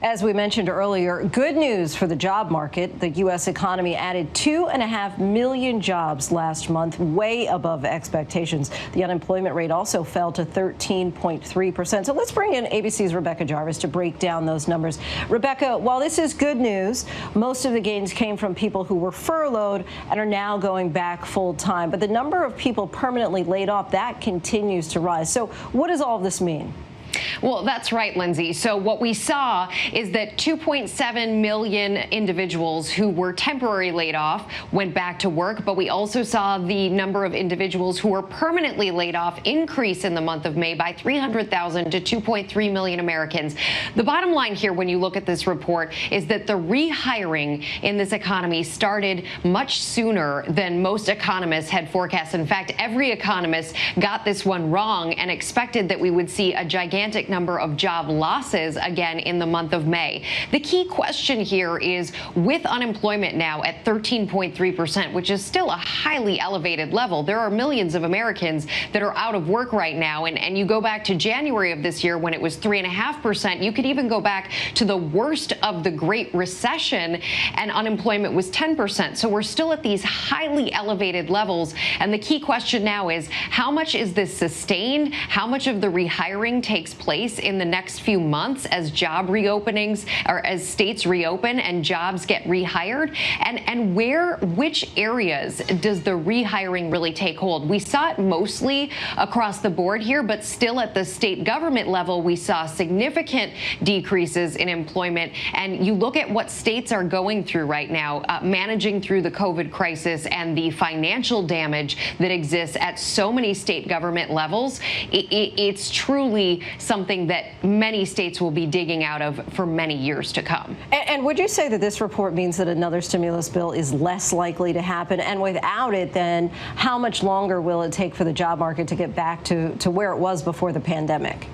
As we mentioned earlier, good news for the job market. The U.S. economy added 2.5 million jobs last month, way above expectations. The unemployment rate also fell to 13.3%. So let's bring in ABC's Rebecca Jarvis to break down those numbers. Rebecca, while this is good news, most of the gains came from people who were furloughed and are now going back full time. But the number of people permanently laid off, that continues to rise. So what does all of this mean? Well, that's right, Lindsay. So what we saw is that 2.7 million individuals who were temporarily laid off went back to work, but we also saw the number of individuals who were permanently laid off increase in the month of May by 300,000 to 2.3 million Americans. The bottom line here, when you look at this report, is that the rehiring in this economy started much sooner than most economists had forecast. In fact, every economist got this one wrong and expected that we would see a gigantic number of job losses again in the month of May. The key question here is, with unemployment now at 13.3%, which is still a highly elevated level, there are millions of Americans that are out of work right now. And you go back to January of this year when it was 3.5%. You could even go back to the worst of the Great Recession and unemployment was 10%. So we're still at these highly elevated levels. And the key question now is, how much is this sustained? How much of the rehiring takes place in the next few months as job reopenings or as states reopen and jobs get rehired? And which areas does the rehiring really take hold? We saw it mostly across the board here, but still at the state government level, we saw significant decreases in employment. And you look at what states are going through right now, managing through the COVID crisis and the financial damage that exists at so many state government levels. It's truly something that many states will be digging out of for many years to come. And would you say that this report means that another stimulus bill is less likely to happen? And without it, then how much longer will it take for the job market to get back to where it was before the pandemic?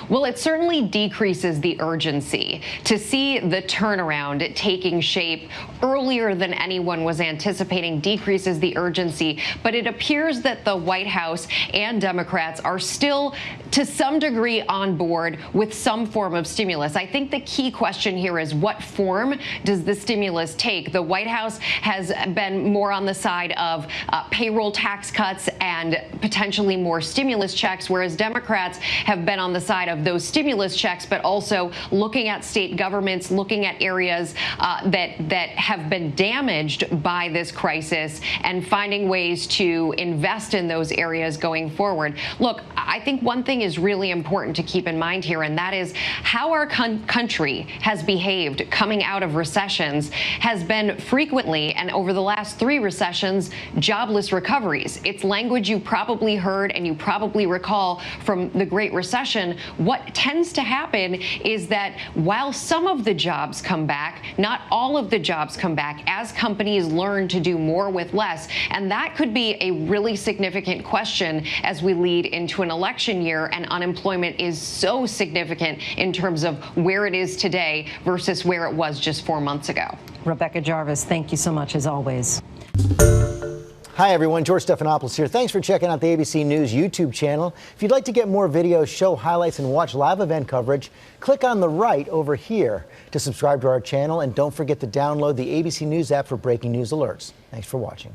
Well, it certainly decreases the urgency to see the turnaround taking shape earlier than anyone was anticipating, decreases the urgency. But it appears that the White House and Democrats are still, to some degree, on board with some form of stimulus. I think the key question here is, what form does the stimulus take? The White House has been more on the side of payroll tax cuts and potentially more stimulus checks, whereas Democrats have been on the side of those stimulus checks, but also looking at state governments, looking at areas that have been damaged by this crisis and finding ways to invest in those areas going forward. Look, I think one thing is really important to keep in mind here, and that is how our country has behaved coming out of recessions has been frequently, and over the last 3 recessions, jobless recoveries. It's language you probably heard and you probably recall from the Great Recession. What tends to happen is that while some of the jobs come back, not all of the jobs come back as companies learn to do more with less. And that could be a really significant question as we lead into an election year and unemployment is so significant in terms of where it is today versus where it was just 4 months ago. Rebecca Jarvis, thank you so much as always. Hi, everyone. George Stephanopoulos here. Thanks for checking out the ABC News YouTube channel. If you'd like to get more videos, show highlights, and watch live event coverage, click on the right over here to subscribe to our channel. And don't forget to download the ABC News app for breaking news alerts. Thanks for watching.